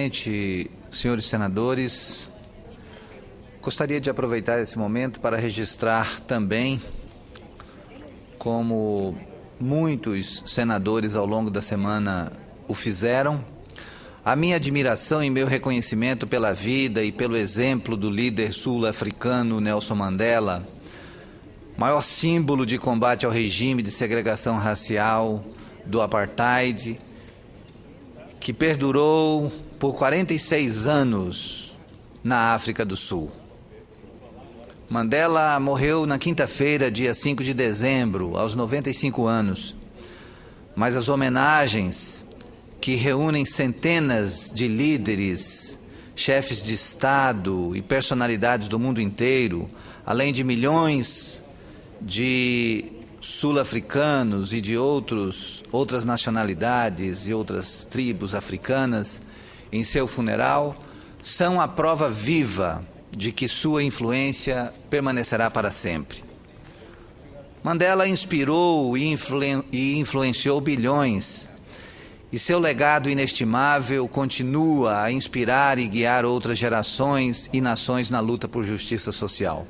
presidente, senhores senadores, gostaria de aproveitar esse momento para registrar também, como muitos senadores ao longo da semana o fizeram, a minha admiração e meu reconhecimento pela vida e pelo exemplo do líder sul-africano Nelson Mandela, maior símbolo de combate ao regime de segregação racial do apartheid, que perdurou por 46 anos na África do Sul. Mandela morreu na quinta-feira, dia 5 de dezembro, aos 95 anos. Mas as homenagens que reúnem centenas de líderes, chefes de Estado e personalidades do mundo inteiro, além de milhões de sul-africanos e de outras nacionalidades e outras tribos africanas em seu funeral, são a prova viva de que sua influência permanecerá para sempre. Mandela inspirou e influenciou bilhões, e seu legado inestimável continua a inspirar e guiar outras gerações e nações na luta por justiça social.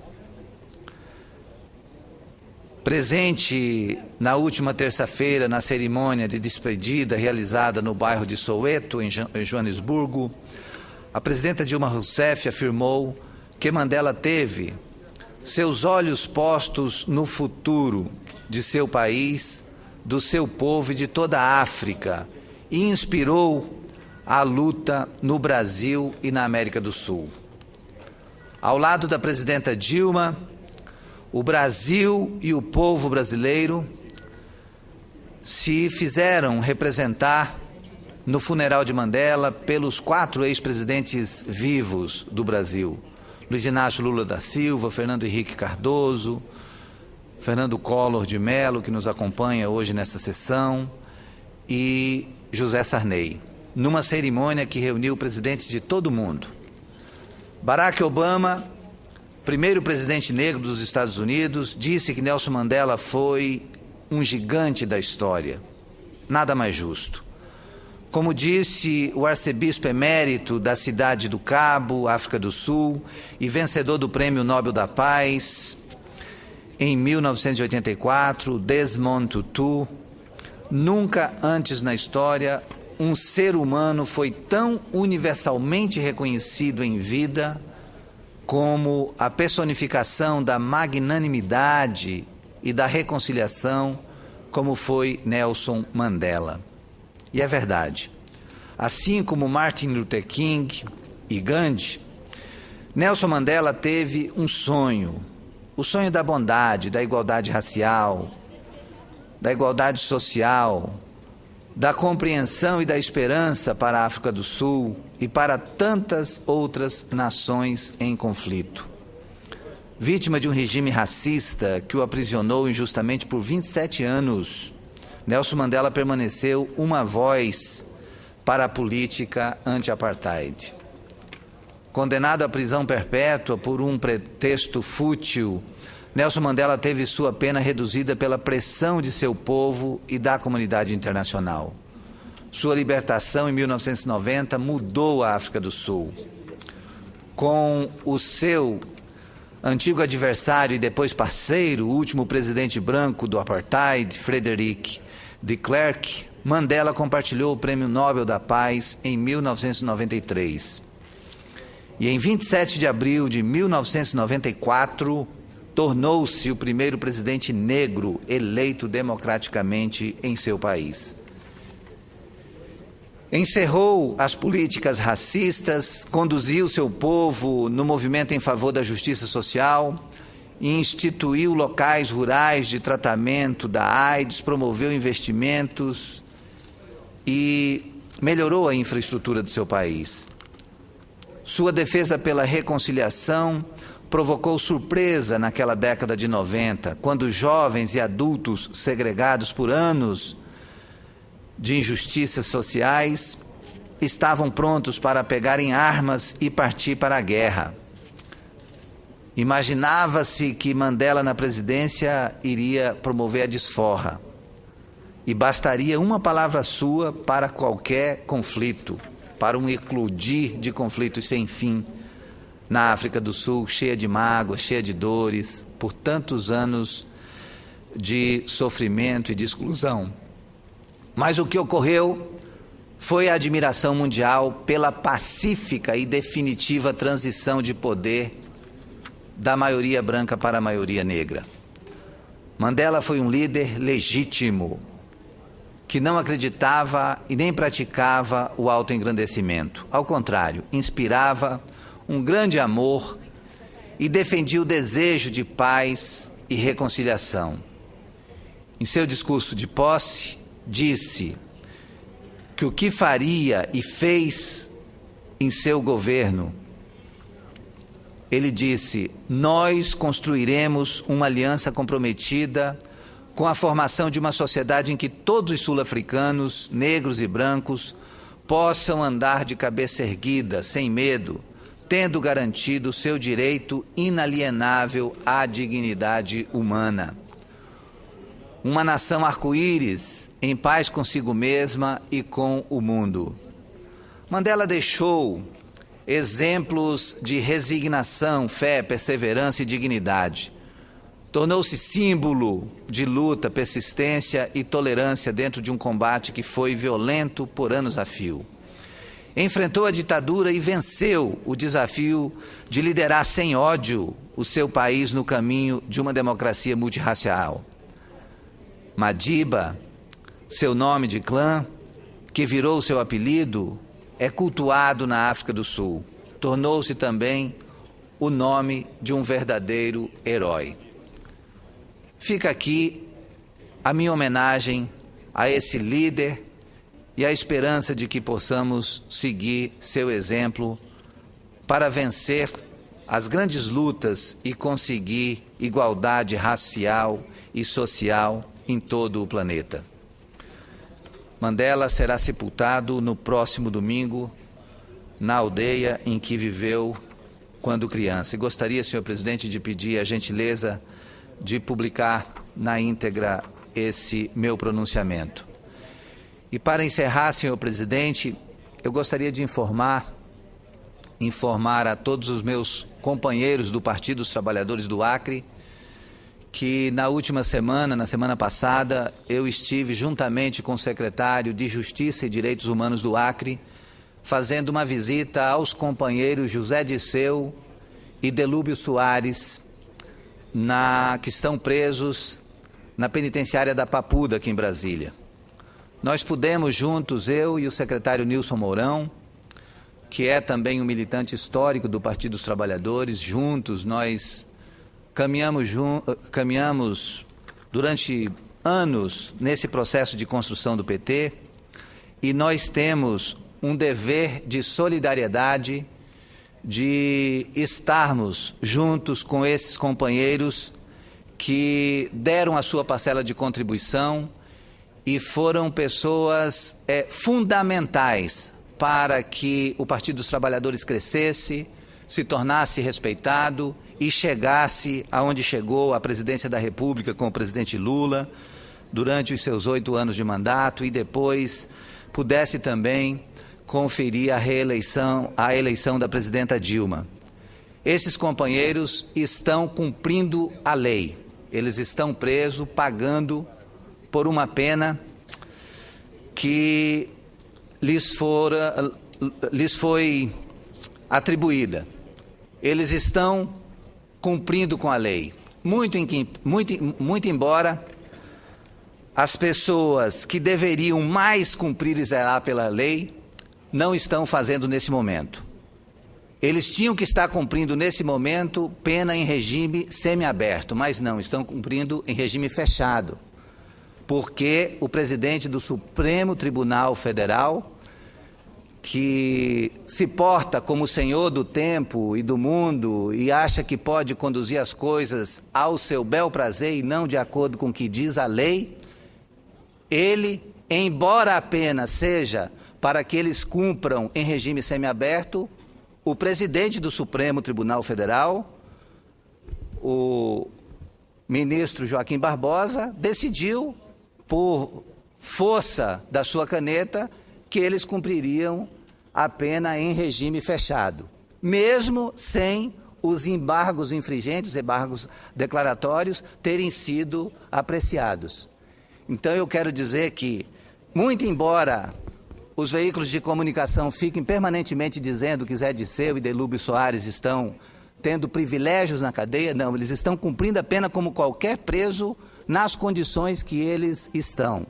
Presente na última terça-feira na cerimônia de despedida realizada no bairro de Soweto, em Joanesburgo, a presidenta Dilma Rousseff afirmou que Mandela teve seus olhos postos no futuro de seu país, do seu povo e de toda a África, e inspirou a luta no Brasil e na América do Sul. Ao lado da presidenta Dilma, o Brasil e o povo brasileiro se fizeram representar no funeral de Mandela pelos 4 ex-presidentes vivos do Brasil: Luiz Inácio Lula da Silva, Fernando Henrique Cardoso, Fernando Collor de Mello, que nos acompanha hoje nessa sessão, e José Sarney, numa cerimônia que reuniu presidentes de todo o mundo. Barack Obama, primeiro presidente negro dos Estados Unidos, disse que Nelson Mandela foi um gigante da história. Nada mais justo. Como disse o arcebispo emérito da cidade do Cabo, África do Sul, e vencedor do Prêmio Nobel da Paz, em 1984, Desmond Tutu, nunca antes na história um ser humano foi tão universalmente reconhecido em vida como a personificação da magnanimidade e da reconciliação, como foi Nelson Mandela. E é verdade. Assim como Martin Luther King e Gandhi, Nelson Mandela teve um sonho, o sonho da bondade, da igualdade racial, da igualdade social, da compreensão e da esperança para a África do Sul e para tantas outras nações em conflito. Vítima de um regime racista que o aprisionou injustamente por 27 anos, Nelson Mandela permaneceu uma voz para a política anti-apartheid. Condenado à prisão perpétua por um pretexto fútil, Nelson Mandela teve sua pena reduzida pela pressão de seu povo e da comunidade internacional. Sua libertação em 1990 mudou a África do Sul. Com o seu antigo adversário e depois parceiro, o último presidente branco do apartheid, Frederick de Klerk, Mandela compartilhou o Prêmio Nobel da Paz em 1993. E em 27 de abril de 1994, tornou-se o primeiro presidente negro eleito democraticamente em seu país. Encerrou as políticas racistas, conduziu seu povo no movimento em favor da justiça social, instituiu locais rurais de tratamento da AIDS, promoveu investimentos e melhorou a infraestrutura do seu país. Sua defesa pela reconciliação provocou surpresa naquela década de 90, quando jovens e adultos segregados por anos de injustiças sociais estavam prontos para pegarem armas e partir para a guerra. Imaginava-se que Mandela na presidência iria promover a desforra, e bastaria uma palavra sua para qualquer conflito. para um eclodir de conflitos sem fim na África do Sul, cheia de mágoas, cheia de dores, por tantos anos de sofrimento e de exclusão. Mas o que ocorreu foi a admiração mundial pela pacífica e definitiva transição de poder da maioria branca para a maioria negra. Mandela foi um líder legítimo, que não acreditava e nem praticava o autoengrandecimento. Ao contrário, inspirava um grande amor e defendia o desejo de paz e reconciliação. Em seu discurso de posse, disse que o que faria e fez em seu governo, ele disse: nós construiremos uma aliança comprometida com a formação de uma sociedade em que todos os sul-africanos, negros e brancos, possam andar de cabeça erguida, sem medo, tendo garantido seu direito inalienável à dignidade humana. Uma nação arco-íris, em paz consigo mesma e com o mundo. Mandela deixou exemplos de resignação, fé, perseverança e dignidade. Tornou-se símbolo de luta, persistência e tolerância dentro de um combate que foi violento por anos a fio. Enfrentou a ditadura e venceu o desafio de liderar sem ódio o seu país no caminho de uma democracia multirracial. Madiba, seu nome de clã, que virou seu apelido, é cultuado na África do Sul. Tornou-se também o nome de um verdadeiro herói. Fica aqui a minha homenagem a esse líder e a esperança de que possamos seguir seu exemplo para vencer as grandes lutas e conseguir igualdade racial e social em todo o planeta. Mandela será sepultado no próximo domingo na aldeia em que viveu quando criança. E gostaria, senhor presidente, de pedir a gentileza de publicar na íntegra esse meu pronunciamento. E para encerrar, senhor presidente, eu gostaria de informar a todos os meus companheiros do Partido dos Trabalhadores do Acre que na última semana, na semana passada, eu estive juntamente com o secretário de Justiça e Direitos Humanos do Acre, fazendo uma visita aos companheiros José Disseu e Delúbio Soares, que estão presos na penitenciária da Papuda, aqui em Brasília. Nós pudemos juntos, eu e o secretário Nilson Mourão, que é também um militante histórico do Partido dos Trabalhadores, juntos nós caminhamos durante anos nesse processo de construção do PT e nós temos um dever de solidariedade, de estarmos juntos com esses companheiros que deram a sua parcela de contribuição e foram pessoas fundamentais para que o Partido dos Trabalhadores crescesse, se tornasse respeitado e chegasse aonde chegou a presidência da República com o presidente Lula durante os seus 8 anos de mandato e depois pudesse também conferir a eleição da presidenta Dilma. Esses companheiros estão cumprindo a lei. Eles estão presos, pagando por uma pena que lhes foi atribuída. Eles estão cumprindo com a lei. Muito embora as pessoas que deveriam mais cumprir e zelar pela lei não estão fazendo nesse momento. Eles tinham que estar cumprindo nesse momento pena em regime semiaberto, mas não, estão cumprindo em regime fechado, porque o presidente do Supremo Tribunal Federal, que se porta como senhor do tempo e do mundo e acha que pode conduzir as coisas ao seu bel prazer e não de acordo com o que diz a lei, ele, embora a pena seja para que eles cumpram em regime semiaberto, o presidente do Supremo Tribunal Federal, o ministro Joaquim Barbosa, decidiu, por força da sua caneta, que eles cumpririam a pena em regime fechado, mesmo sem os embargos infringentes, embargos declaratórios, terem sido apreciados. Então eu quero dizer que, muito embora os veículos de comunicação fiquem permanentemente dizendo que Zé Disseu e Delúbio Soares estão tendo privilégios na cadeia, não, eles estão cumprindo a pena como qualquer preso nas condições que eles estão.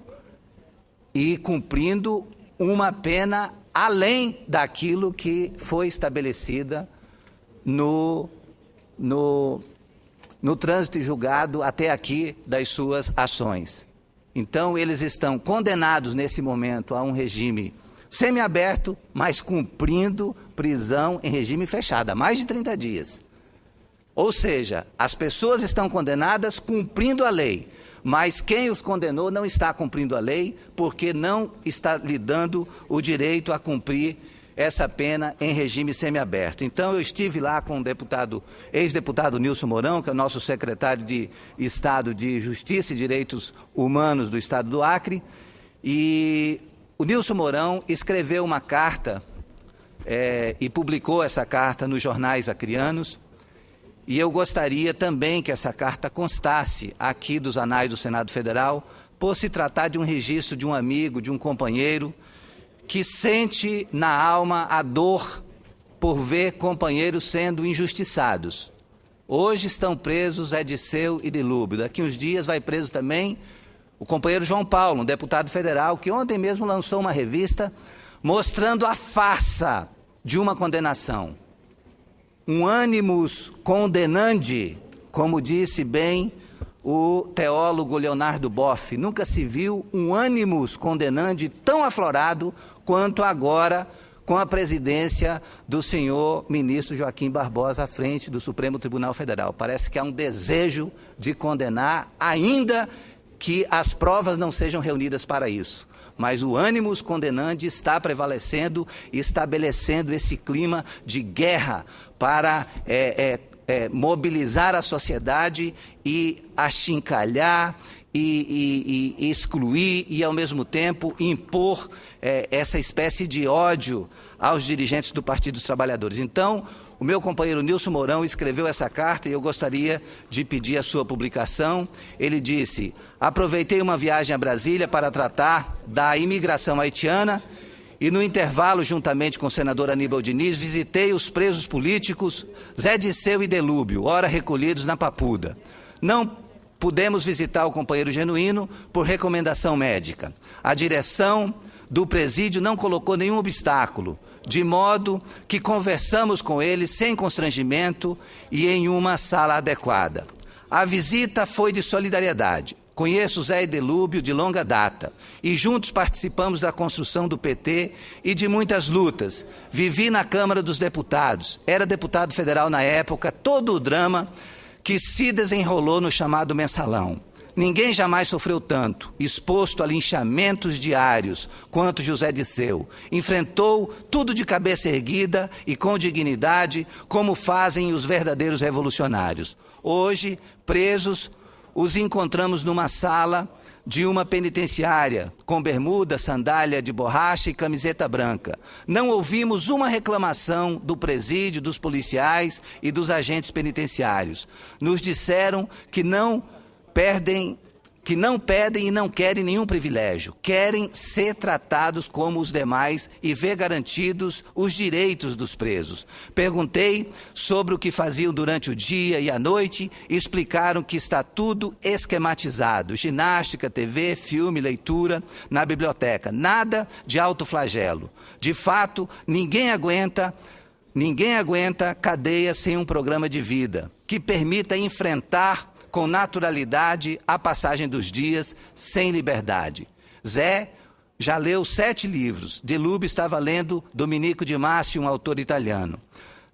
E cumprindo uma pena além daquilo que foi estabelecida no trânsito julgado até aqui das suas ações. Então, eles estão condenados nesse momento a um regime semiaberto, mas cumprindo prisão em regime fechado, há mais de 30 dias. Ou seja, as pessoas estão condenadas cumprindo a lei, mas quem os condenou não está cumprindo a lei, porque não está lhe dando o direito a cumprir essa pena em regime semiaberto. Então, eu estive lá com o ex-deputado Nilson Mourão, que é o nosso secretário de Estado de Justiça e Direitos Humanos do Estado do Acre, e o Nilson Mourão escreveu uma carta e publicou essa carta nos jornais acrianos, e eu gostaria também que essa carta constasse aqui dos anais do Senado Federal, por se tratar de um registro de um amigo, de um companheiro, que sente na alma a dor por ver companheiros sendo injustiçados. Hoje estão presos Zé Disseu e Delúbio. Daqui uns dias vai preso também o companheiro João Paulo, um deputado federal, que ontem mesmo lançou uma revista mostrando a farsa de uma condenação. Um animus condenandi, como disse bem o teólogo Leonardo Boff. Nunca se viu um animus condenandi tão aflorado quanto agora com a presidência do senhor ministro Joaquim Barbosa à frente do Supremo Tribunal Federal. Parece que há um desejo de condenar, ainda que as provas não sejam reunidas para isso. Mas o animus condenandi está prevalecendo e estabelecendo esse clima de guerra para mobilizar a sociedade e achincalhar e excluir e, ao mesmo tempo, impor essa espécie de ódio aos dirigentes do Partido dos Trabalhadores. Então, o meu companheiro Nilson Mourão escreveu essa carta e eu gostaria de pedir a sua publicação. Ele disse: aproveitei uma viagem a Brasília para tratar da imigração haitiana e, no intervalo, juntamente com o senador Aníbal Diniz, visitei os presos políticos Zé Disseu e Delúbio, ora recolhidos na Papuda. Não pudemos visitar o companheiro Genuíno por recomendação médica. A direção do presídio não colocou nenhum obstáculo, de modo que conversamos com ele sem constrangimento e em uma sala adequada. A visita foi de solidariedade. Conheço Zé e Delúbio de longa data e juntos participamos da construção do PT e de muitas lutas. Vivi na Câmara dos Deputados, era deputado federal na época, todo o drama que se desenrolou no chamado mensalão. Ninguém jamais sofreu tanto, exposto a linchamentos diários, quanto José Disseu. Enfrentou tudo de cabeça erguida e com dignidade, como fazem os verdadeiros revolucionários. Hoje, presos, os encontramos numa sala de uma penitenciária, com bermuda, sandália de borracha e camiseta branca. Não ouvimos uma reclamação do presídio, dos policiais e dos agentes penitenciários. Nos disseram que não pedem e não querem nenhum privilégio. Querem ser tratados como os demais e ver garantidos os direitos dos presos. Perguntei sobre o que faziam durante o dia e a noite e explicaram que está tudo esquematizado. Ginástica, TV, filme, leitura na biblioteca. Nada de alto flagelo. De fato, ninguém aguenta cadeia sem um programa de vida que permita enfrentar com naturalidade a passagem dos dias sem liberdade. Zé já leu 7 livros. Delúbio estava lendo Domenico de Masi, um autor italiano.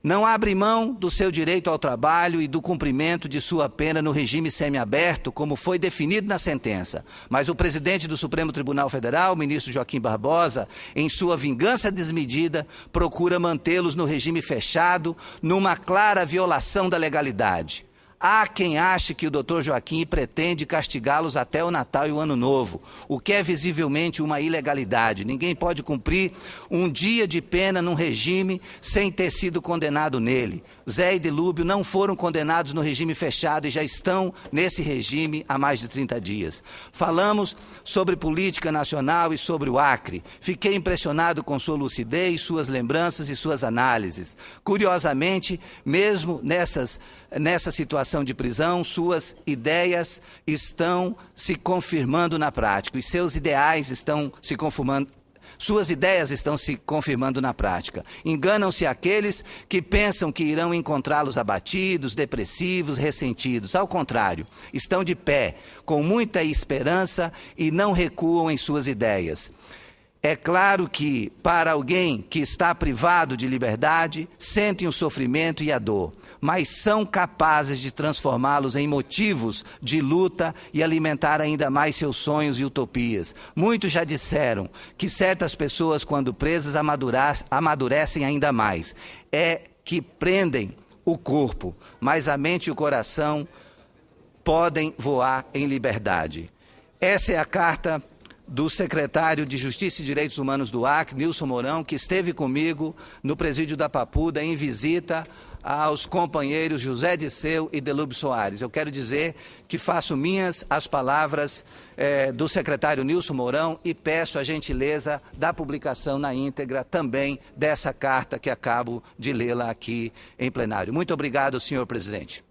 Não abre mão do seu direito ao trabalho e do cumprimento de sua pena no regime semiaberto, como foi definido na sentença. Mas o presidente do Supremo Tribunal Federal, o ministro Joaquim Barbosa, em sua vingança desmedida, procura mantê-los no regime fechado, numa clara violação da legalidade. Há quem ache que o Dr. Joaquim pretende castigá-los até o Natal e o Ano Novo, o que é visivelmente uma ilegalidade. Ninguém pode cumprir um dia de pena num regime sem ter sido condenado nele. Zé e Delúbio não foram condenados no regime fechado e já estão nesse regime há mais de 30 dias. Falamos sobre política nacional e sobre o Acre. Fiquei impressionado com sua lucidez, suas lembranças e suas análises. Curiosamente, mesmo nessa situação de prisão, suas ideias estão se confirmando na prática. Os seus ideais estão se confirmando. Suas ideias estão se confirmando na prática. Enganam-se aqueles que pensam que irão encontrá-los abatidos, depressivos, ressentidos. Ao contrário, estão de pé, com muita esperança e não recuam em suas ideias. É claro que, para alguém que está privado de liberdade, sentem o sofrimento e a dor, mas são capazes de transformá-los em motivos de luta e alimentar ainda mais seus sonhos e utopias. Muitos já disseram que certas pessoas, quando presas, amadurecem ainda mais. É que prendem o corpo, mas a mente e o coração podem voar em liberdade. Essa é a carta do secretário de Justiça e Direitos Humanos do Acre, Nilson Mourão, que esteve comigo no presídio da Papuda em visita aos companheiros José Disseu e Delúbio Soares. Eu quero dizer que faço minhas as palavras do secretário Nilson Mourão e peço a gentileza da publicação na íntegra também dessa carta que acabo de lê-la aqui em plenário. Muito obrigado, senhor presidente.